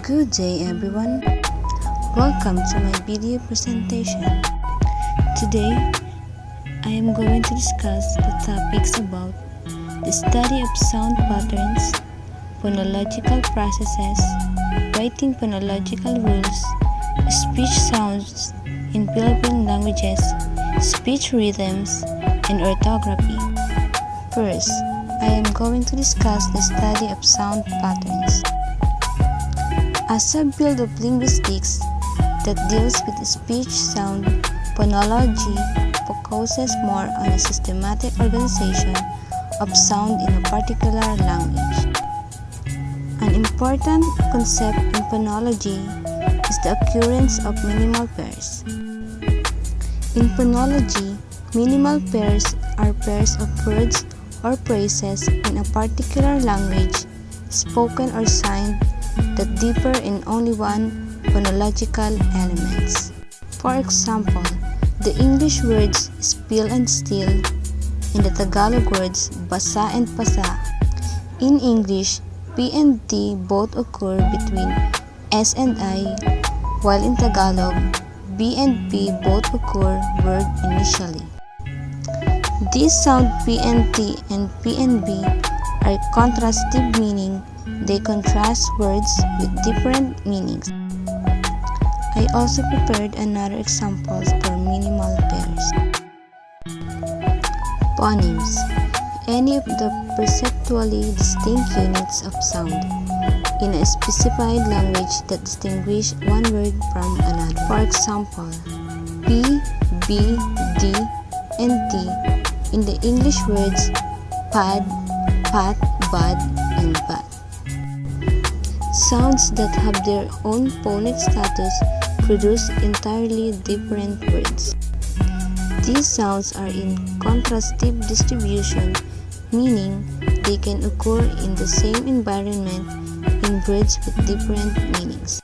Good day everyone. Welcome to my video presentation. Today, I am going to discuss the topics about the study of sound patterns, phonological processes, writing phonological rules, speech sounds in Philippine languages, speech rhythms, and orthography. First, I am going to discuss the study of sound patterns. A subfield of linguistics that deals with speech sound phonology focuses more on a systematic organization of sound in a particular language. An important concept in phonology is the occurrence of minimal pairs. In phonology, minimal pairs are pairs of words or phrases in a particular language, spoken or signed, that differ in only one phonological elements. For example, the English words spill and still, and the Tagalog words basa and pasa. In English, P and T both occur between S and I, while in Tagalog, B and P both occur word initially. These sound P and T and P and B are contrastive, meaning they contrast words with different meanings. I also prepared another examples for minimal pairs. Phonemes, any of the perceptually distinct units of sound in a specified language that distinguish one word from another. For example, P, B, D, and T in the English words pad, pat, bad, and bat. Sounds that have their own phonic status produce entirely different words. These sounds are in contrastive distribution, meaning they can occur in the same environment in words with different meanings.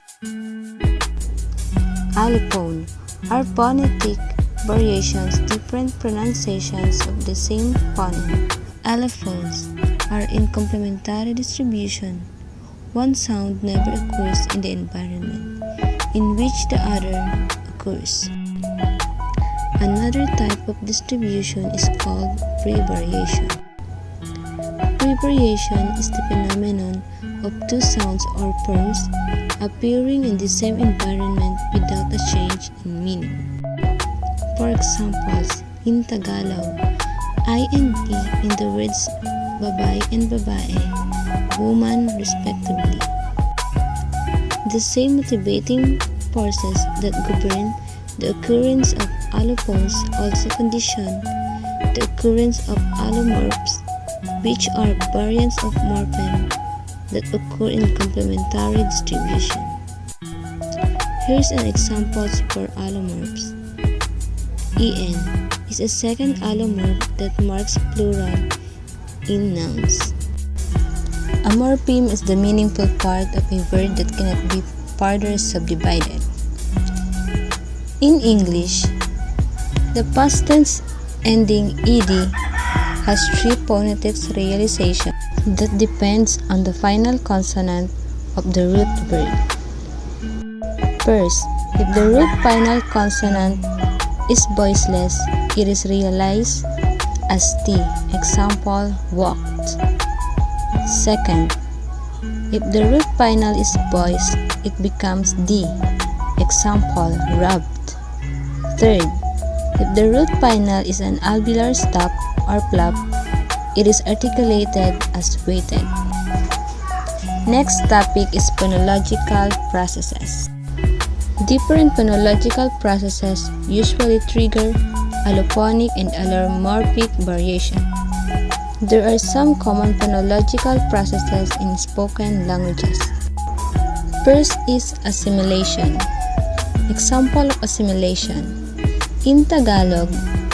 Allophone are phonetic variations, different pronunciations of the same phoneme. Allophones are in complementary distribution. One sound never occurs in the environment in which the other occurs. Another type of distribution is called prevariation. Prevariation is the phenomenon of two sounds or forms appearing in the same environment without a change in meaning. For examples, in Tagalog, I and E in the words babay and babae, woman respectively. The same motivating forces that govern the occurrence of allophones also condition the occurrence of allomorphs, which are variants of morpheme that occur in complementary distribution. Here's an example for allomorphs. En is a second allomorph that marks plural in nouns. A morpheme is the meaningful part of a word that cannot be further subdivided. In English, the past tense ending ed has three phonetics realization that depends on the final consonant of the root word. First, if the root final consonant is voiceless, it is realized as T, example, walked. Second, if the root final is voiced, it becomes D, example, rubbed. Third, if the root final is an alveolar stop or plop, it is articulated as waited. Next topic is phonological processes. Different phonological processes usually trigger allophonic and allomorphic variation. There are some common phonological processes in spoken languages. First is assimilation. Example of assimilation. In Tagalog,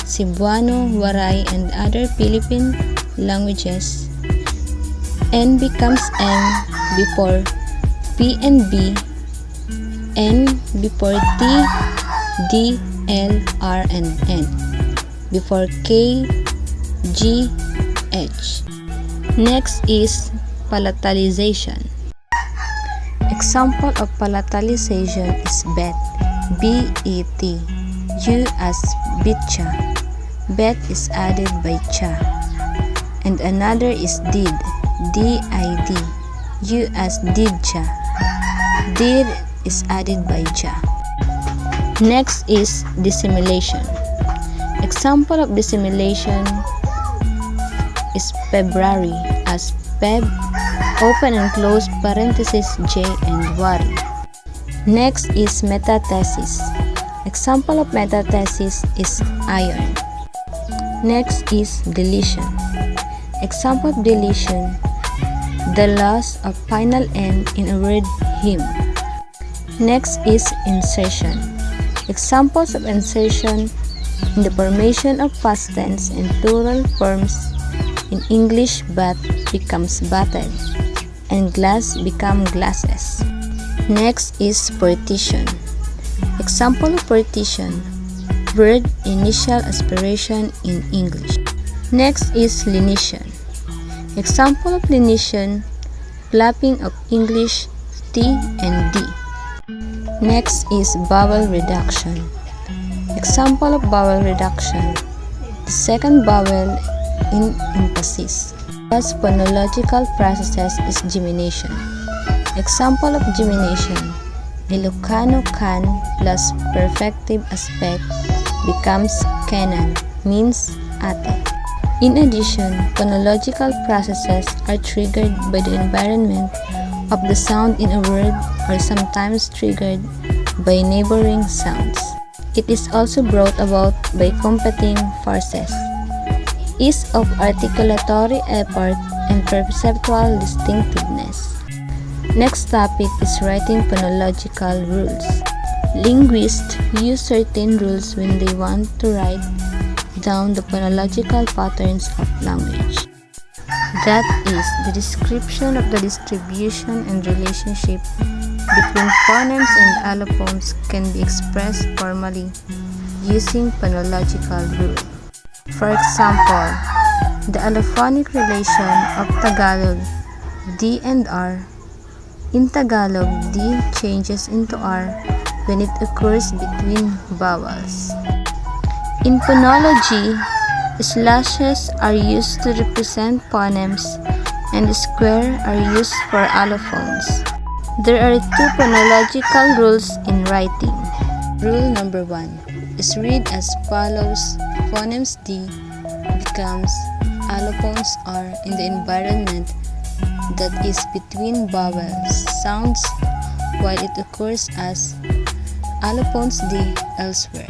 Cebuano, Waray, and other Philippine languages, N becomes M before P and B, N before T, D, L, R, and N, before K, G, H. Next is palatalization. Example of palatalization is bet, B-E-T, U as bitcha. Bet is added by cha. And another is did, D-I-D, U as didcha. Did is added by ja. Next is dissimulation. Example of dissimulation is February as Feb, open and close parenthesis J and worry. Next is metathesis. Example of metathesis is iron. Next is deletion. Example of deletion, the loss of final N in a word hymn. Next is insertion. Examples of insertion in the formation of past tense and plural forms in English, bat becomes batted and glass become glasses. Next is partition. Example of partition, word initial aspiration in English. Next is lenition. Example of lenition, flapping of English T and D. Next is vowel reduction. Example of vowel reduction, the second vowel in emphasis. Plus phonological processes is gemination. Example of gemination, Ilocano can plus perfective aspect becomes canon, means ate. In addition, phonological processes are triggered by the environment of the sound in a word or sometimes triggered by neighboring sounds. It is also brought about by competing forces, ease of articulatory effort, and perceptual distinctiveness. Next topic is writing phonological rules. Linguists use certain rules when they want to write down the phonological patterns of language. That is, the description of the distribution and relationship between phonemes and allophones can be expressed formally using phonological rule. For example, the allophonic relation of Tagalog, D and R. In Tagalog, D changes into R when it occurs between vowels. In phonology, slashes are used to represent phonemes and square are used for allophones. There are two phonological rules in writing. Rule number 1 is read as follows. Phonemes D becomes allophones R in the environment that is between vowel sounds, while it occurs as allophones D elsewhere.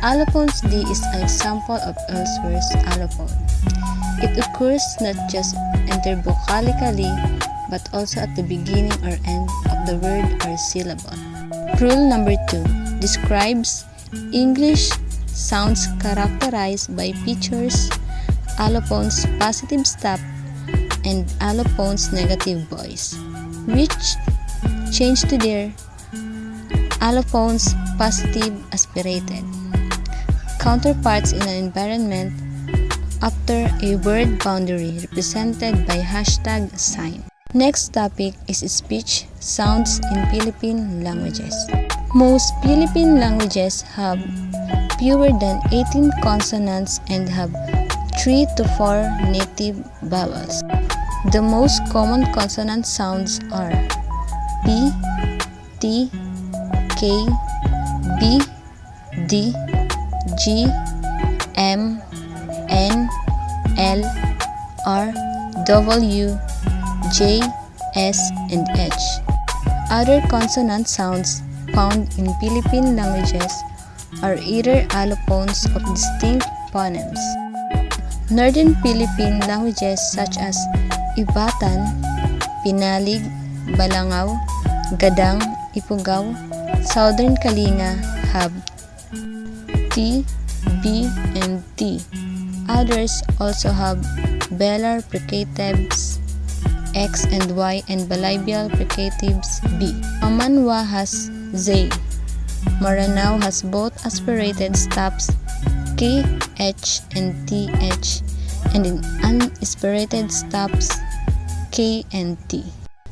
Allophones D is an example of elsewhere's allophone. It occurs not just intervocalically but also at the beginning or end of the word or syllable. Rule number 2 describes English sounds characterized by features allophones positive stop and allophones negative voice, which change to their allophones positive aspirated counterparts in an environment after a word boundary represented by hashtag sign. Next topic is speech sounds in Philippine languages. Most Philippine languages have fewer than 18 consonants and have 3 to 4 native vowels. The most common consonant sounds are P, T, K, B, D, G, M, N, L, R, W, J, S, and H. Other consonant sounds found in Philippine languages are either allophones of distinct phonemes. Northern Philippine languages such as Ivatan, Pinalig, Balangao, Gadang, Ifugao, Southern Kalinga have T, B, and T. Others also have velar fricatives X and Y and bilabial fricatives B. Amanwa has Z. Maranao has both aspirated stops K, H, and TH, and in unaspirated stops K and T.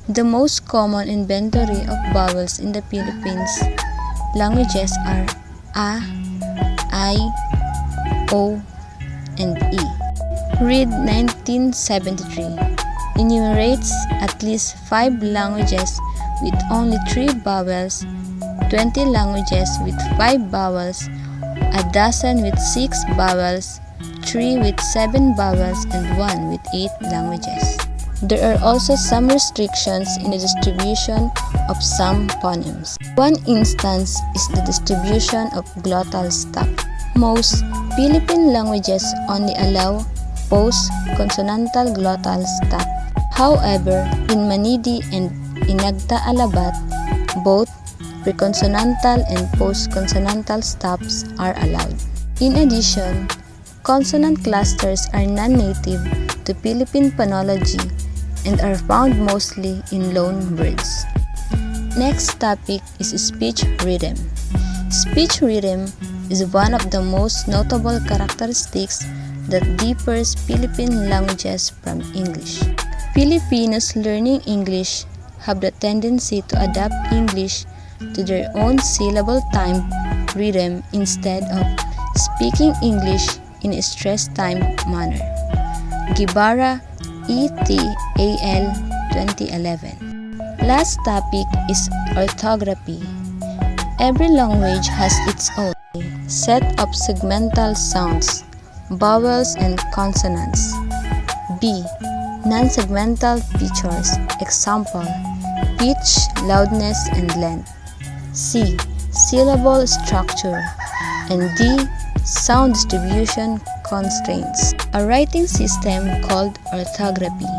The most common inventory of vowels in the Philippines languages are A, I, O, and E. Reid 1973 enumerates at least 5 languages with only 3 vowels, 20 languages with 5 vowels, a dozen with 6 vowels, 3 with 7 vowels, and 1 with 8 languages. There are also some restrictions in the distribution of some phonemes. One instance is the distribution of glottal stop. Most Philippine languages only allow post-consonantal glottal stop. However, in Manidi and Inagta Alabat, both preconsonantal and post-consonantal stops are allowed. In addition, consonant clusters are non-native to Philippine phonology and are found mostly in loan words. Next topic is speech rhythm. Speech rhythm is one of the most notable characteristics that differs Philippine languages from English. Filipinos learning English have the tendency to adapt English to their own syllable time rhythm instead of speaking English in a stress-timed manner. Guevara et al. 2011. Last topic is orthography. Every language has its own set of segmental sounds, vowels, and consonants. B. Non-segmental features. Example: pitch, loudness, and length. C. Syllable structure. And D. Sound distribution constraints. A writing system called orthography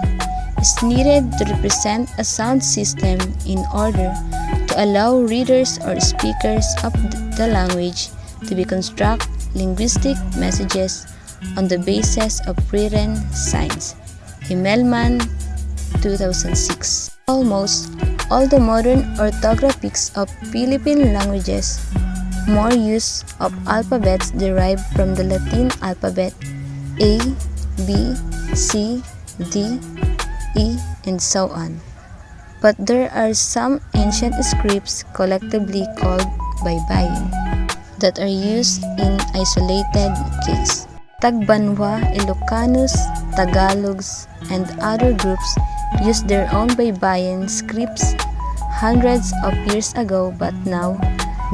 is needed to represent a sound system in order to allow readers or speakers of the language to construct linguistic messages on the basis of written signs. Himmelmann, 2006. Almost all the modern orthographics of Philippine languages more use of alphabets derived from the Latin alphabet A, B, C, D, E, and so on. But there are some ancient scripts collectively called baybayin that are used in isolated case. Tagbanwa, Ilocanos, Tagalogs, and other groups used their own baybayin scripts hundreds of years ago, but now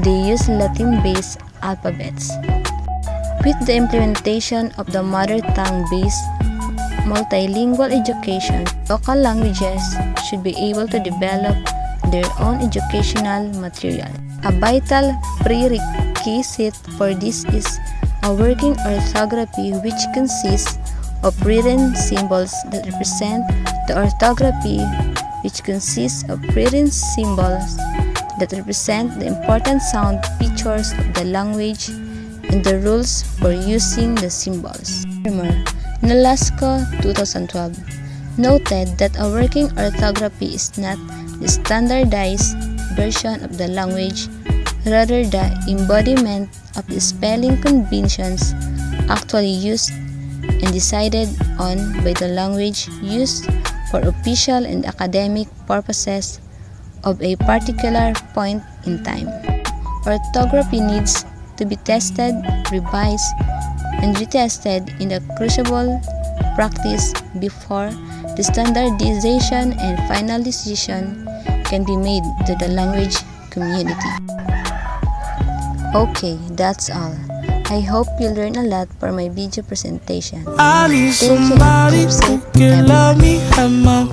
they use Latin-based alphabets. With the implementation of the mother tongue-based multilingual education, local languages should be able to develop their own educational material. A vital prerequisite for this is a working orthography which consists of written symbols that represent the orthography, which consists of written symbols that represent the important sound features of the language and the rules for using the symbols. Nolasco, 2012, noted that a working orthography is not the standardized version of the language, rather the embodiment of the spelling conventions actually used and decided on by the language used for official and academic purposes of a particular point in time. Orthography needs to be tested, revised, and retested in the crucible practice before the standardization and final decision can be made to the language community. Okay, that's all. I hope you learn a lot for my video presentation. I need Thank you and somebody keep who safe, can love everyone. me at my